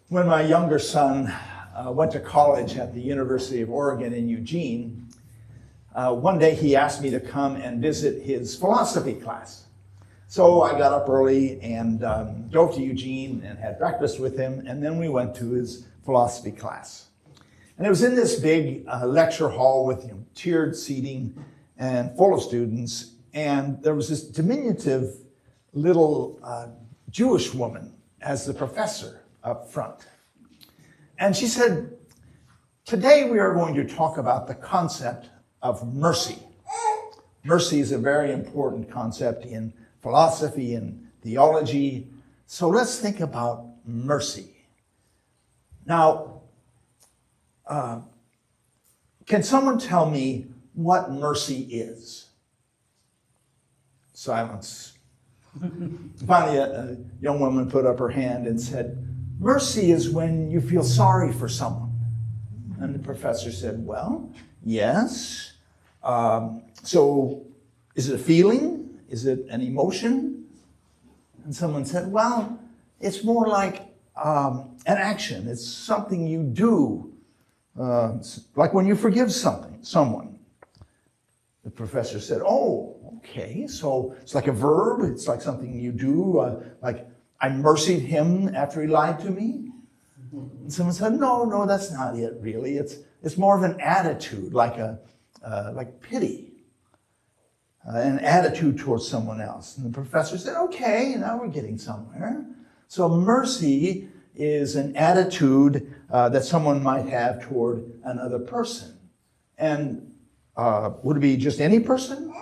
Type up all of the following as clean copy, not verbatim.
When my younger son went to college at the University of Oregon in Eugene, one day he asked me to come and visit his philosophy class. So I got up early and drove to Eugene and had breakfast with him, and then we went to his philosophy class. And it was in this big lecture hall with tiered seating and full of students, and there was this diminutive little Jewish woman as the professor up front. And she said, "Today we are going to talk about the concept of mercy." Mercy is a very important concept in philosophy and theology. So let's think about mercy. Now, can someone tell me what mercy is? Silence. Finally, a young woman put up her hand and said, "Mercy is when you feel sorry for someone." And the professor said, "Well, yes. So is it a feeling? Is it an emotion?" And someone said, "Well, it's more like an action. It's something you do, like when you forgive someone." The professor said, "Oh, okay, so it's like a verb. It's like something you do, like I mercied him after he lied to me." And someone said, No, that's not it really. It's more of an attitude, like pity, an attitude towards someone else." And the professor said, "Okay, now we're getting somewhere. So mercy is an attitude that someone might have toward another person. And would it be just any person?"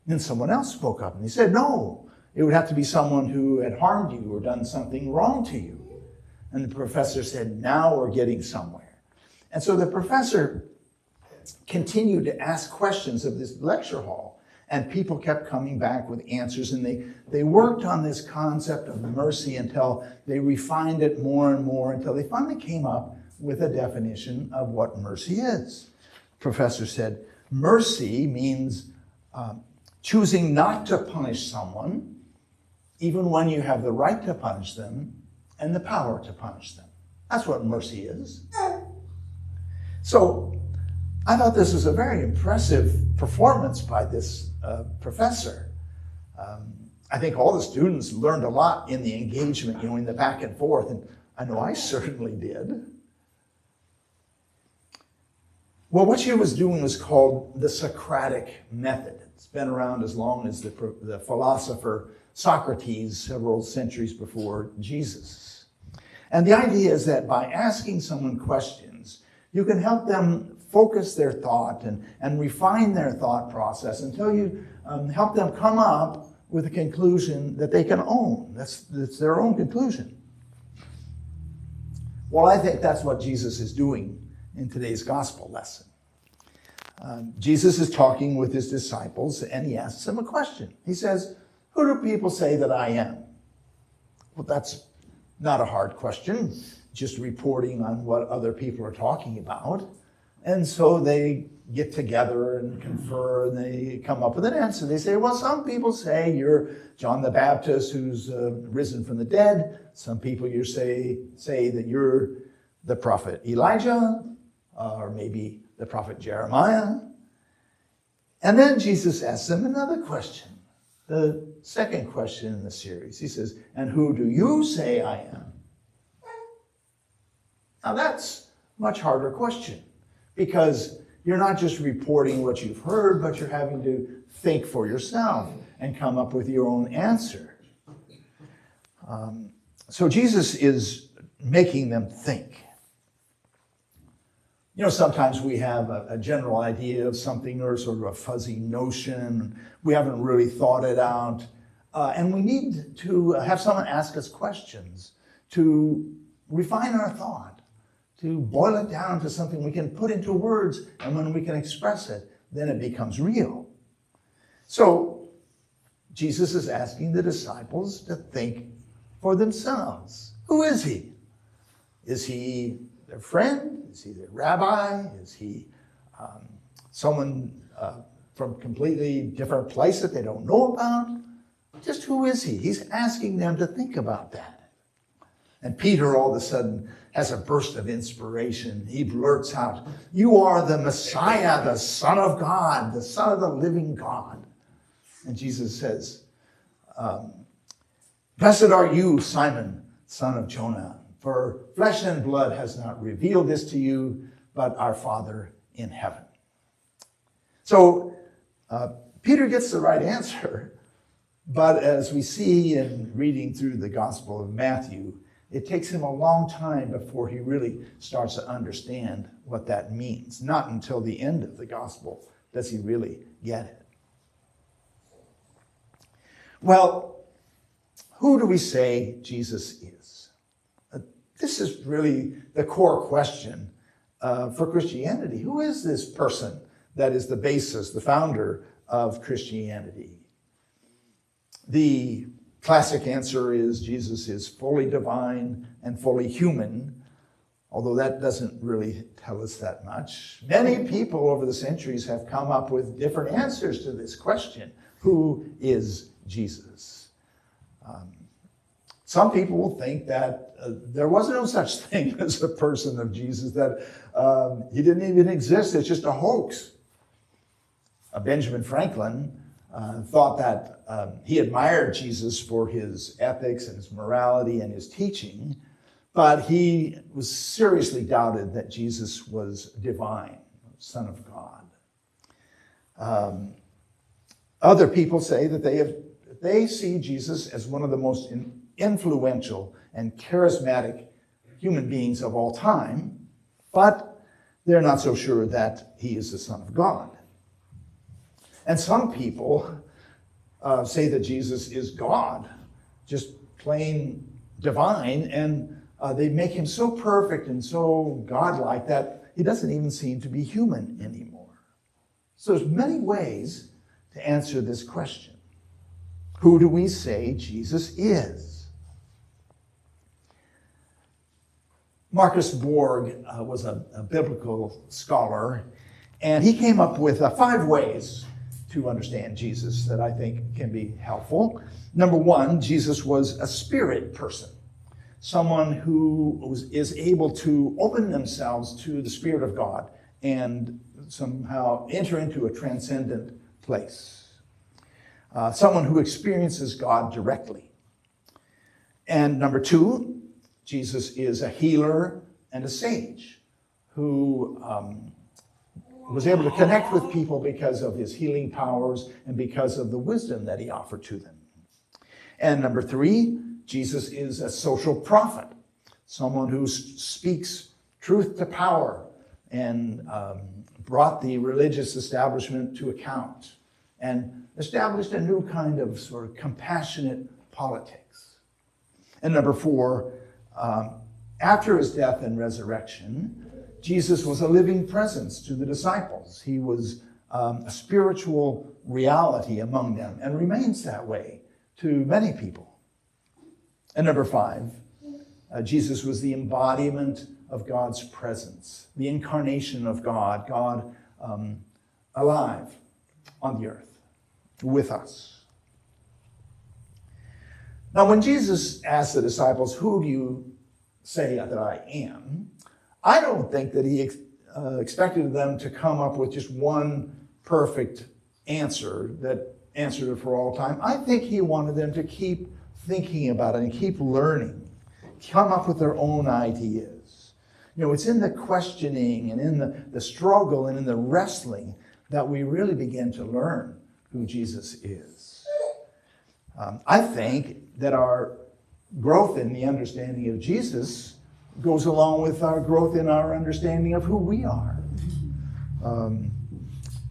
And someone else spoke up and he said, "No, it would have to be someone who had harmed you or done something wrong to you." And the professor said, "Now we're getting somewhere." And so the professor continued to ask questions of this lecture hall, and people kept coming back with answers, and they worked on this concept of mercy until they refined it more and more until they finally came up with a definition of what mercy is. The professor said, "Mercy means choosing not to punish someone, even when you have the right to punish them and the power to punish them. That's what mercy is." So I thought this was a very impressive performance by this professor. I think all the students learned a lot in the engagement, in the back and forth, and I know I certainly did. Well, what she was doing was called the Socratic method. It's been around as long as the philosopher Socrates, several centuries before Jesus. And the idea is that by asking someone questions, you can help them focus their thought and refine their thought process until you help them come up with a conclusion that they can own. That's their own conclusion. Well, I think that's what Jesus is doing in today's gospel lesson. Jesus is talking with his disciples, and he asks them a question. He says, "Who do people say that I am?" Well, that's not a hard question, just reporting on what other people are talking about. And so they get together and confer, and they come up with an answer. They say, "Well, some people say you're John the Baptist who's risen from the dead. Some people say that you're the prophet Elijah, or maybe the prophet Jeremiah." And then Jesus asks them another question, the second question in the series. He says, "And who do you say I am?" Now that's a much harder question, because you're not just reporting what you've heard, but you're having to think for yourself and come up with your own answer. So Jesus is making them think. Sometimes we have a general idea of something or sort of a fuzzy notion. We haven't really thought it out. And we need to have someone ask us questions to refine our thought, to boil it down to something we can put into words, and when we can express it, then it becomes real. So Jesus is asking the disciples to think for themselves. Who is he? Is he their friend? Is he their rabbi? Is he someone from a completely different place that they don't know about? Just who is he? He's asking them to think about that. And Peter all of a sudden has a burst of inspiration. He blurts out, "You are the Messiah, the Son of God, the Son of the living God." And Jesus says, "Blessed are you, Simon, son of Jonah, for flesh and blood has not revealed this to you, but our Father in heaven." So Peter gets the right answer, but as we see in reading through the Gospel of Matthew, it takes him a long time before he really starts to understand what that means. Not until the end of the Gospel does he really get it. Well, who do we say Jesus is? This is really the core question for Christianity. Who is this person that is the basis, the founder of Christianity? The classic answer is Jesus is fully divine and fully human, although that doesn't really tell us that much. Many people over the centuries have come up with different answers to this question. Who is Jesus? Some people will think that there was no such thing as a person of Jesus, that he didn't even exist. It's just a hoax. Benjamin Franklin thought that he admired Jesus for his ethics and his morality and his teaching, but he was seriously doubted that Jesus was divine, Son of God. Other people say that they see Jesus as one of the most influential and charismatic human beings of all time, but they're not so sure that he is the Son of God. And some people say that Jesus is God, just plain divine, and they make him so perfect and so godlike that he doesn't even seem to be human anymore. So there's many ways to answer this question. Who do we say Jesus is? Marcus Borg was a biblical scholar, and he came up with 5 ways to understand Jesus that I think can be helpful. Number 1, Jesus was a spirit person, someone who is able to open themselves to the Spirit of God and somehow enter into a transcendent place. Someone who experiences God directly. And number 2, Jesus is a healer and a sage who was able to connect with people because of his healing powers and because of the wisdom that he offered to them. And number 3, Jesus is a social prophet, someone who speaks truth to power and brought the religious establishment to account and established a new kind of sort of compassionate politics. And number 4, after his death and resurrection, Jesus was a living presence to the disciples. He was a spiritual reality among them and remains that way to many people. And number 5, Jesus was the embodiment of God's presence, the incarnation of God, God alive on the earth with us. Now, when Jesus asked the disciples, "Who do you say that I am?" I don't think that he expected them to come up with just one perfect answer that answered it for all time. I think he wanted them to keep thinking about it and keep learning, come up with their own ideas. You know, it's in the questioning and in the struggle and in the wrestling that we really begin to learn who Jesus is. I think that our growth in the understanding of Jesus goes along with our growth in our understanding of who we are.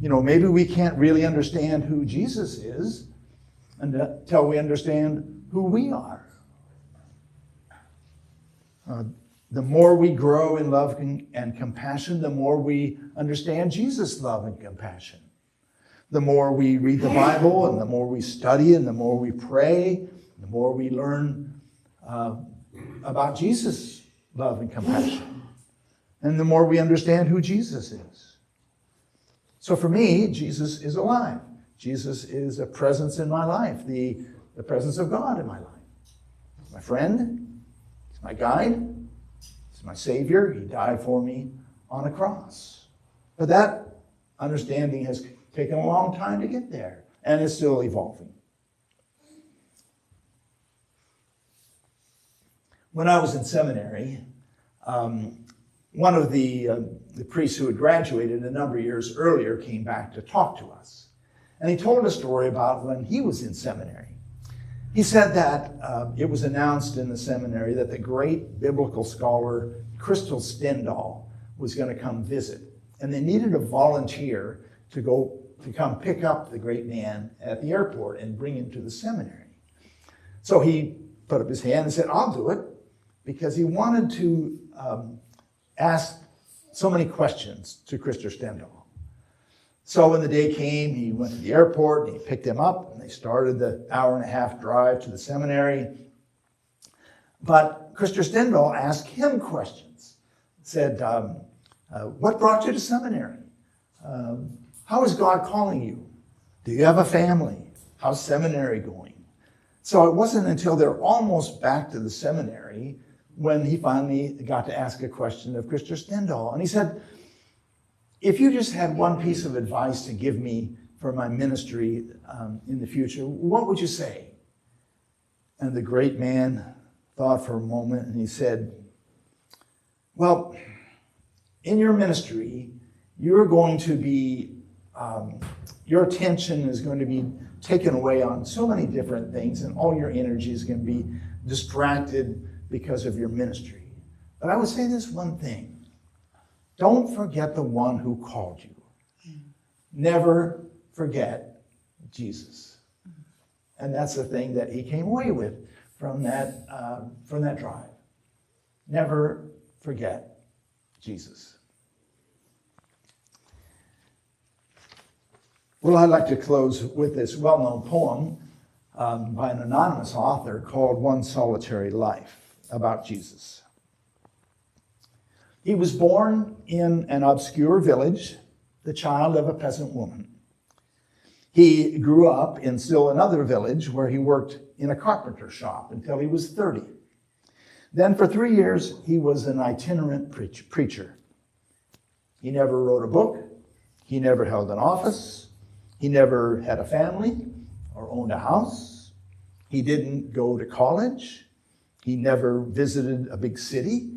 Maybe we can't really understand who Jesus is until we understand who we are. The more we grow in love and compassion, the more we understand Jesus' love and compassion. The more we read the Bible and the more we study and the more we pray, the more we learn about Jesus' love and compassion. And the more we understand who Jesus is. So for me, Jesus is alive. Jesus is a presence in my life, the presence of God in my life. My friend, my guide. He's my Savior. He died for me on a cross. But that understanding has taken a long time to get there, and is still evolving. When I was in seminary, one of the priests who had graduated a number of years earlier came back to talk to us. And he told a story about when he was in seminary. He said that it was announced in the seminary that the great biblical scholar Crystal Stendahl was going to come visit. And they needed a volunteer to come pick up the great man at the airport and bring him to the seminary. So he put up his hand and said, I'll do it, because he wanted to ask so many questions to Crystal Stendahl. So when the day came, he went to the airport and he picked him up, and they started the hour-and-a-half drive to the seminary. But Crystal Stendahl asked him questions. Said, what brought you to seminary? How is God calling you? Do you have a family? How's seminary going? So it wasn't until they're almost back to the seminary when he finally got to ask a question of Crystal Stendahl. And he said, if you just had one piece of advice to give me for my ministry in the future, what would you say? And the great man thought for a moment, and he said, well, in your ministry, you're going to be, your attention is going to be taken away on so many different things, and all your energy is going to be distracted because of your ministry. But I would say this one thing. Don't forget the one who called you. Never forget Jesus. And that's the thing that he came away with from that drive. Never forget Jesus. Well, I'd like to close with this well-known poem by an anonymous author called One Solitary Life, about Jesus. He was born in an obscure village, the child of a peasant woman. He grew up in still another village where he worked in a carpenter shop until he was 30. Then for 3 years, he was an itinerant preacher. He never wrote a book. He never held an office. He never had a family or owned a house. He didn't go to college. He never visited a big city.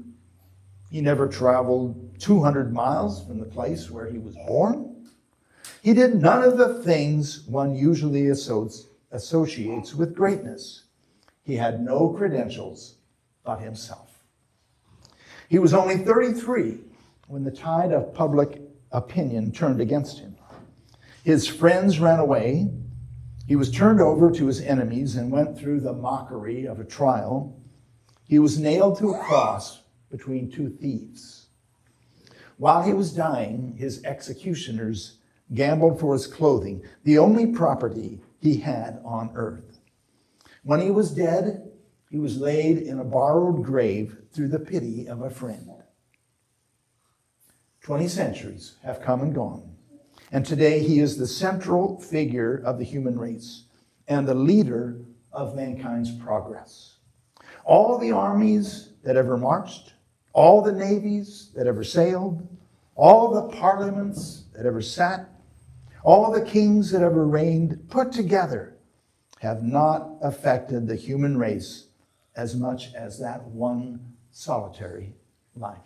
He never traveled 200 miles from the place where he was born. He did none of the things one usually associates with greatness. He had no credentials but himself. He was only 33 when the tide of public opinion turned against him. His friends ran away. He was turned over to his enemies and went through the mockery of a trial. He was nailed to a cross between two thieves. While he was dying, his executioners gambled for his clothing, the only property he had on earth. When he was dead, he was laid in a borrowed grave through the pity of a friend. 20 centuries have come and gone, and today he is the central figure of the human race and the leader of mankind's progress. All the armies that ever marched, all the navies that ever sailed, all the parliaments that ever sat, all the kings that ever reigned put together have not affected the human race as much as that one solitary life.